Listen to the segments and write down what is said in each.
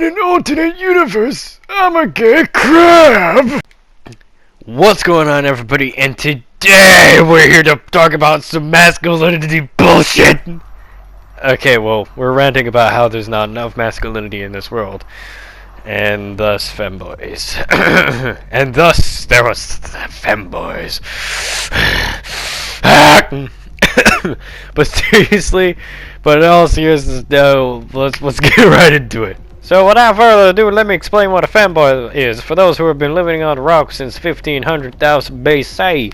In an alternate universe, I'm a gay crab! What's going on, everybody? And today we're here to talk about some masculinity bullshit! Okay, well, we're ranting about how there's not enough masculinity in this world. And thus, femboys. And thus, there was femboys. But seriously, but in all seriousness, no, let's get right into it. So without further ado, let me explain what a fanboy is, for those who have been living on the rock since 1500,000 BC.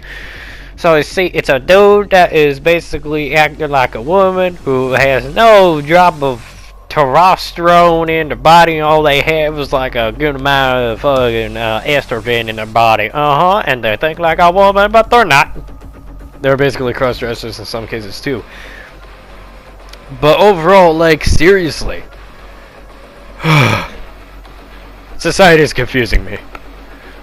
So you see, it's a dude that is basically acting like a woman who has no drop of testosterone in their body. All they have is like a good amount of fucking estrogen in their body. And they think like a woman, but they're not. They're basically cross-dressers in some cases too. But overall, like, seriously, society is confusing me.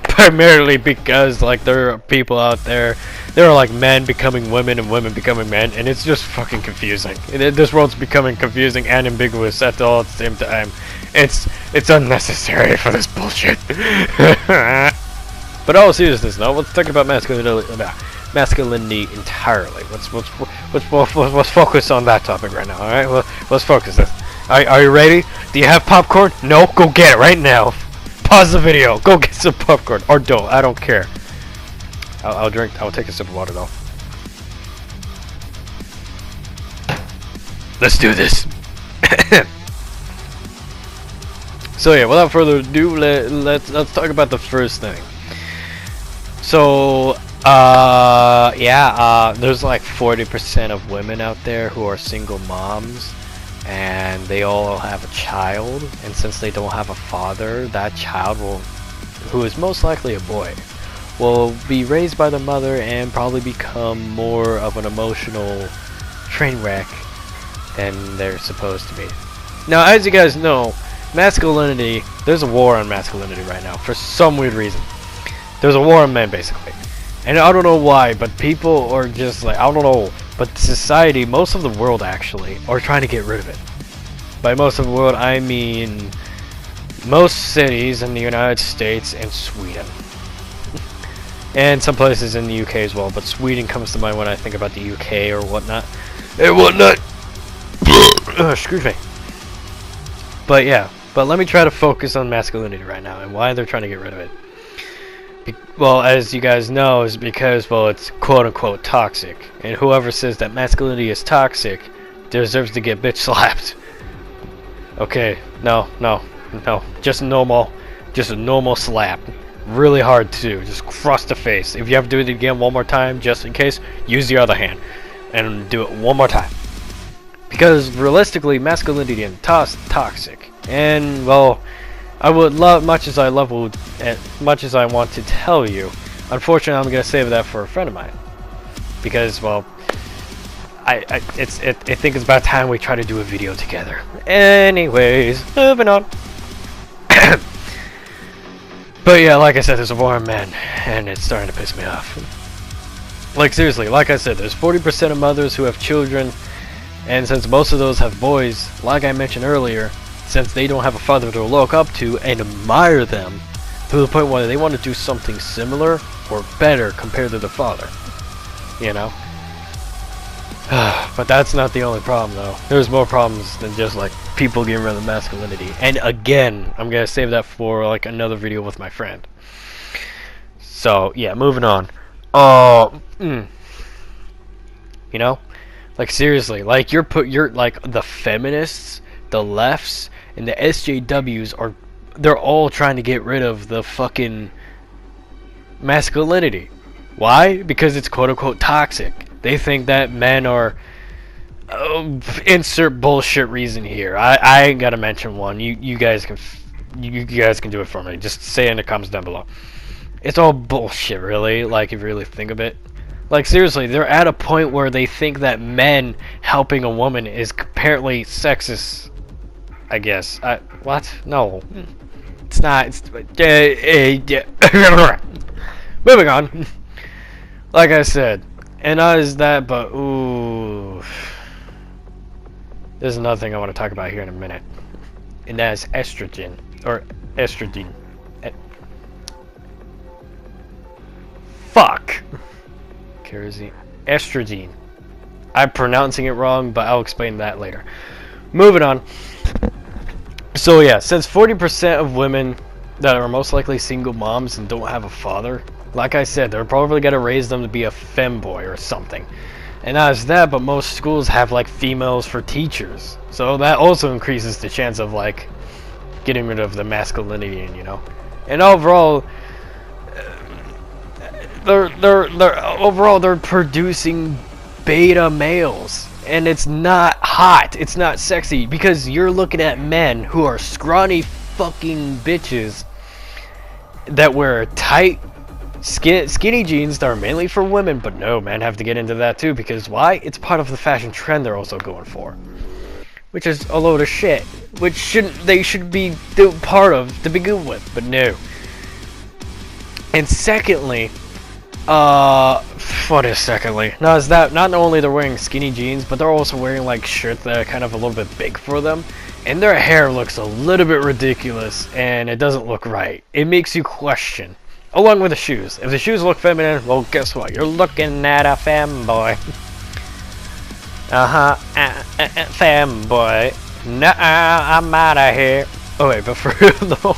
Primarily because, like, there are people out there, there are like men becoming women and women becoming men, and it's just fucking confusing. This world's becoming confusing and ambiguous at the same time. It's unnecessary for this bullshit. But all seriousness, now let's talk about masculinity entirely. Let's focus on that topic right now. All right, let's focus this. Are you ready? Do you have popcorn? No, go get it right now. Pause the video. Go get some popcorn, or don't. I don't care. I'll drink. I'll take a sip of water though. Let's do this. So yeah, without further ado, let's talk about the first thing. So there's like 40% of women out there who are single moms, and they all have a child, and since they don't have a father, that child who is most likely a boy, will be raised by the mother and probably become more of an emotional train wreck than they're supposed to be. Now, as you guys know, masculinity, there's a war on masculinity right now for some weird reason. There's a war on men, basically. And I don't know why, but people are just like, I don't know, but society, most of the world actually, are trying to get rid of it. By most of the world, I mean most cities in the United States and Sweden. And some places in the UK as well, but Sweden comes to mind when I think about the UK or whatnot. And whatnot! Excuse me. But yeah, but let me try to focus on masculinity right now and why they're trying to get rid of it. Well, as you guys know, is because, well, it's quote-unquote toxic. And whoever says that masculinity is toxic deserves to get bitch slapped. Okay, no. Just a normal slap. Really hard to do. Just cross the face. If you have to do it again one more time, just in case, use the other hand. And do it one more time. Because, realistically, masculinity is toxic. And, well, I would love, much as I want to tell you, unfortunately I'm gonna save that for a friend of mine, because, well, I think it's about time we try to do a video together. Anyways, moving on. But yeah, like I said, there's a war on men, and it's starting to piss me off. Like, seriously, like I said, there's 40% of mothers who have children, and since most of those have boys, like I mentioned earlier, since they don't have a father to look up to and admire them to the point where they want to do something similar or better compared to their father, you know. But that's not the only problem though. There's more problems than just like people getting rid of masculinity. And again, I'm gonna save that for like another video with my friend. So yeah, moving on. You know, like seriously, like you're like the feminists, the lefts, and the SJWs they're all trying to get rid of the fucking masculinity. Why? Because it's quote-unquote toxic. They think that men are insert bullshit reason here. I ain't gotta mention one. You guys can do it for me. Just say it in the comments down below. It's all bullshit, really. Like, if you really think of it. Like, seriously, they're at a point where they think that men helping a woman is apparently sexist. I guess. What? No. It's not. It's... Moving on. Like I said. And not as that, but... Ooh. There's another thing I want to talk about here in a minute. and that is estrogen, or estrogen. Fuck! Kerosene. Estrogen. I'm pronouncing it wrong, but I'll explain that later. Moving on. So yeah, since 40% of women that are most likely single moms and don't have a father, like I said, they're probably gonna raise them to be a femboy or something. And not just that, but most schools have like females for teachers, so that also increases the chance of like getting rid of the masculinity, you know. And overall, they're producing beta males, and it's not hot, it's not sexy, because you're looking at men who are scrawny fucking bitches that wear tight skinny jeans that are mainly for women. But no, men have to get into that too, because why? It's part of the fashion trend they're also going for, which is a load of shit, which they should be part of to begin with. But no. And secondly, what is secondly? No, is that not only they're wearing skinny jeans, but they're also wearing like shirts that are kind of a little bit big for them, and their hair looks a little bit ridiculous, and it doesn't look right. It makes you question. Along with the shoes. If the shoes look feminine, well, guess what? You're looking at a femboy. Femboy. Nuh-uh, I'm out of here. Oh wait, but for real though.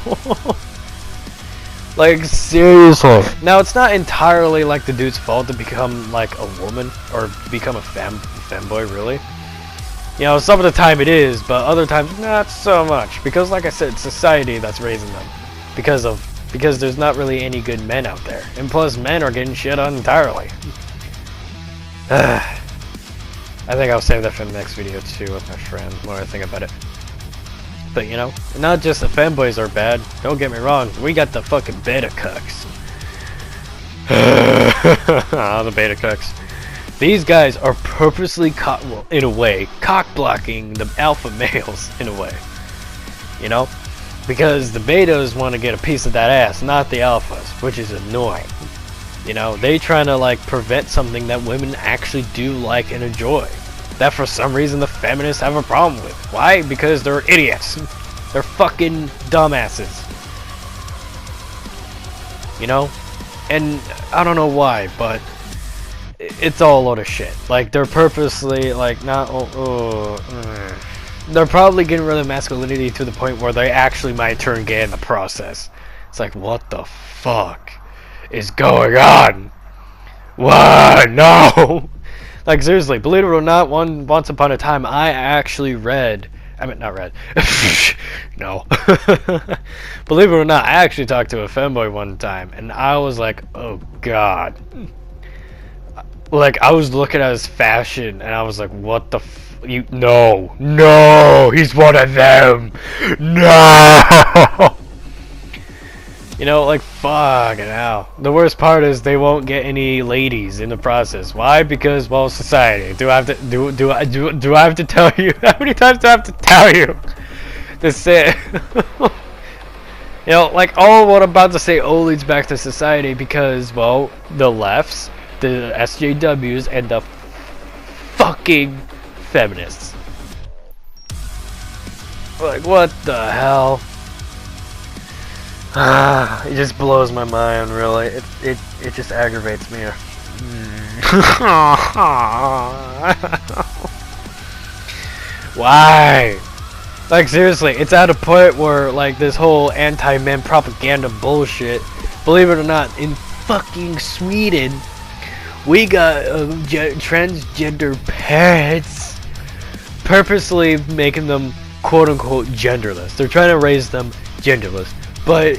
Like, seriously. Now, it's not entirely like the dude's fault to become like a woman or become a femboy, really. You know, some of the time it is, but other times not so much. Because like I said, it's society that's raising them. Because there's not really any good men out there. And plus, men are getting shit on entirely. I think I'll save that for the next video too with my friend, when I think about it. But you know, not just the femboys are bad. Don't get me wrong, we got the fucking beta cucks. The beta cucks. These guys are purposely in a way, cock blocking the alpha males in a way. You know? Because the betas want to get a piece of that ass, not the alphas, which is annoying. You know, they trying to like prevent something that women actually do like and enjoy, that for some reason the feminists have a problem with. Why? Because they're idiots. They're fucking dumbasses. You know? And I don't know why, but it's all a load of shit. Like, they're purposely like not they're probably getting rid of masculinity to the point where they actually might turn gay in the process. It's like, what the fuck is going on? What? No! Like, seriously, believe it or not, once upon a time, I actually not read. No. Believe it or not, I actually talked to a femboy one time, and I was like, oh god. Like, I was looking at his fashion, and I was like, what the no, he's one of them. No. You know, like, fucking hell. The worst part is they won't get any ladies in the process. Why? Because, well, society. Do I have to do I have to tell you? How many times do I have to tell you to say? You know, like, all what I'm about to say all leads back to society, because, well, the lefts, the SJWs, and the fucking feminists. Like, what the hell? It just blows my mind, really. It just aggravates me. Why? Like, seriously, it's at a point where, like, this whole anti-men propaganda bullshit, believe it or not, in fucking Sweden, we got transgender parents purposely making them quote-unquote genderless. They're trying to raise them genderless. But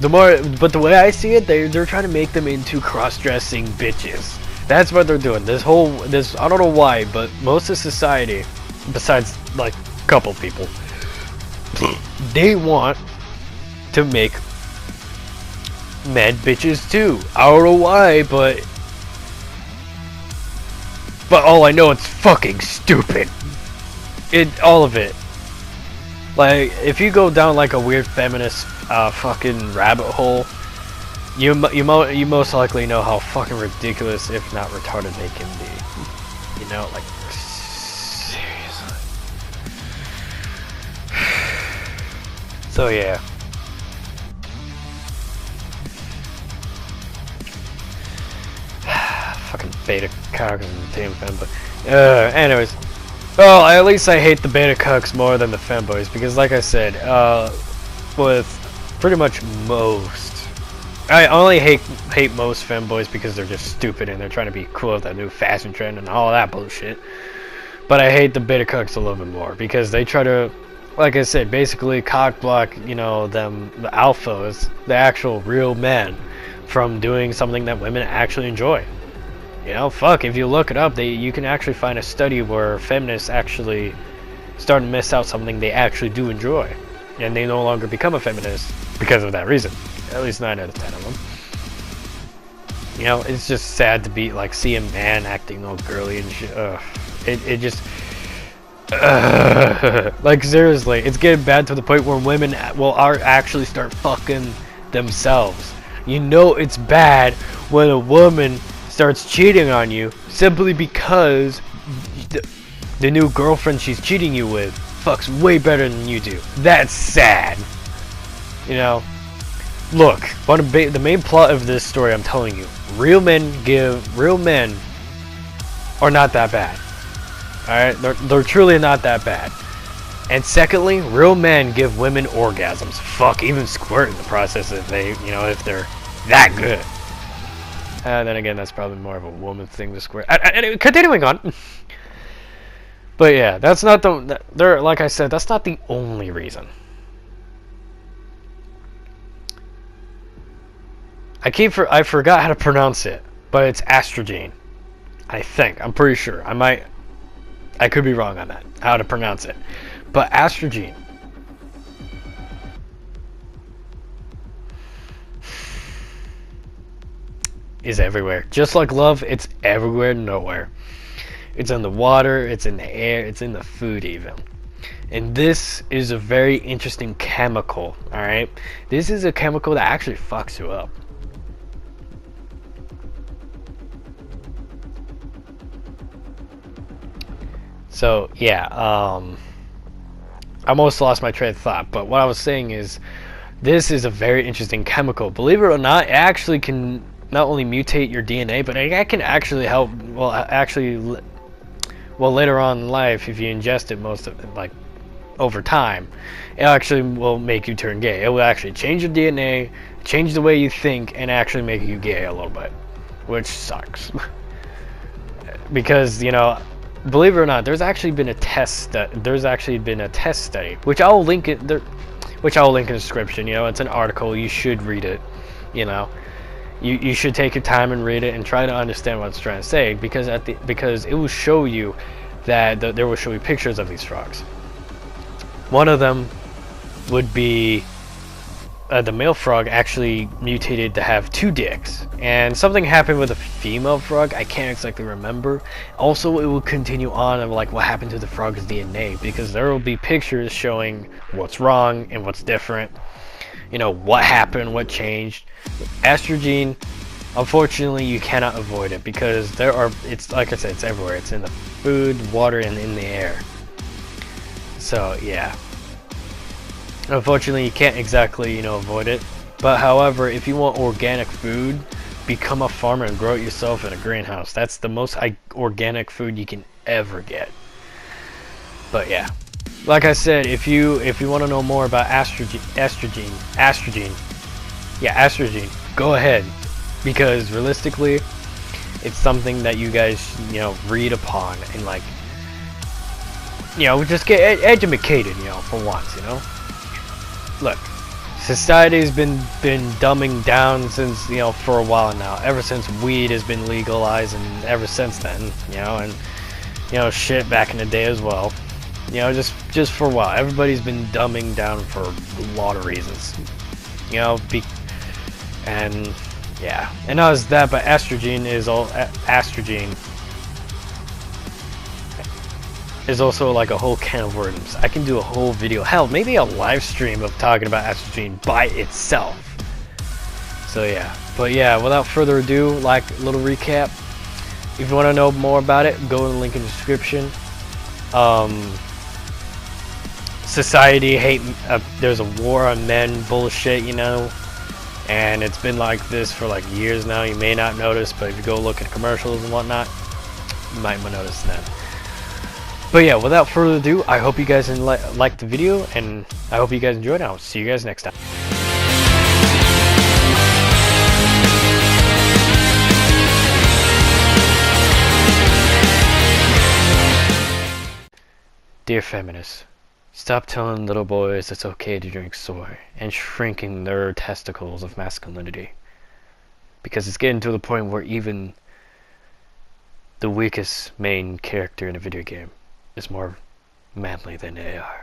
the way I see it, they're trying to make them into cross-dressing bitches. That's what they're doing. This I don't know why, but most of society, besides like a couple people, they want to make men bitches too. I don't know why, but all I know, it's fucking stupid. All of it. Like, if you go down like a weird feminist fucking rabbit hole, you most likely know how fucking ridiculous, if not retarded, they can be. You know, like, seriously. So yeah. Fucking beta cucks and team femboy. Anyways. Well, at least I hate the beta cucks more than the femboys, because like I said, with pretty much most, I only hate most femboys because they're just stupid and they're trying to be cool with that new fashion trend and all that bullshit. But I hate the beta cucks a little bit more because they try to, like I said, basically cock block, you know, them, the alphas, the actual real men, from doing something that women actually enjoy. You know, fuck, if you look it up, you can actually find a study where feminists actually start to miss out something they actually do enjoy. And they no longer become a feminist because of that reason. At least 9 out of 10 of them. You know, it's just sad to be, like, see a man acting all girly and shit. It just... like, seriously, it's getting bad to the point where women will actually start fucking themselves. You know it's bad when a woman starts cheating on you simply because the new girlfriend she's cheating you with fucks way better than you do. That's sad. You know, look, the main plot of this story, I'm telling you, real men are not that bad. Alright, they're truly not that bad. And secondly, real men give women orgasms. Fuck, even squirt in the process if if they're that good. And then again, that's probably more of a woman thing to squirt. Continuing on. But yeah, that's not like I said, that's not the only reason. I forgot how to pronounce it, but it's estrogen. I think. I'm pretty sure. I could be wrong on that, how to pronounce it. But estrogen is everywhere. Just like love, it's everywhere, nowhere. It's in the water, it's in the air, it's in the food even. And this is a very interesting chemical, alright? This is a chemical that actually fucks you up. So, yeah, I almost lost my train of thought, but what I was saying is, this is a very interesting chemical. Believe it or not, it actually can not only mutate your DNA, but it can actually help, later on in life, if you ingest it most of it, like, over time, it actually will make you turn gay. It will actually change your DNA, change the way you think, and actually make you gay a little bit, which sucks. Because, you know, believe it or not, there's actually been a test study, which I'll link in the description. You know, it's an article. You should read it. You know, you should take your time and read it and try to understand what it's trying to say, because it will show you that there will show you pictures of these frogs. One of them would be the male frog actually mutated to have 2 dicks, and something happened with a female frog. I can't exactly remember. Also, it will continue on of like what happened to the frog's DNA, because there will be pictures showing what's wrong and what's different. You know, what happened, what changed. Estrogen, unfortunately, you cannot avoid it, because it's like I said, it's everywhere. It's in the food, water, and in the air. So yeah, unfortunately you can't exactly, you know, avoid it. But however, if you want organic food, become a farmer and grow it yourself in a greenhouse. That's the most organic food you can ever get. But yeah, like I said, if you want to know more about estrogen, go ahead, because realistically, it's something that you guys, you know, read upon and, like, you know, just get educated, you know, for once, you know. Look, society's been dumbing down since, you know, for a while now. Ever since weed has been legalized, and ever since then, you know, and, you know, shit back in the day as well. You know, just for a while, everybody's been dumbing down for a lot of reasons. You know, and yeah, and not as that, but estrogen is also like a whole can of worms. I can do a whole video, hell, maybe a live stream of talking about estrogen by itself. So yeah, but yeah, without further ado, like a little recap. If you want to know more about it, go to the link in the description. society hate, there's a war on men bullshit, you know, and it's been like this for like years now. You may not notice, but if you go look at commercials and whatnot, you might notice that. But yeah, without further ado, I hope you guys liked the video, and I hope you guys enjoyed it. I'll see you guys next time. Dear feminists, stop telling little boys it's okay to drink soy and shrinking their testicles of masculinity. Because it's getting to the point where even the weakest main character in a video game is more manly than they are.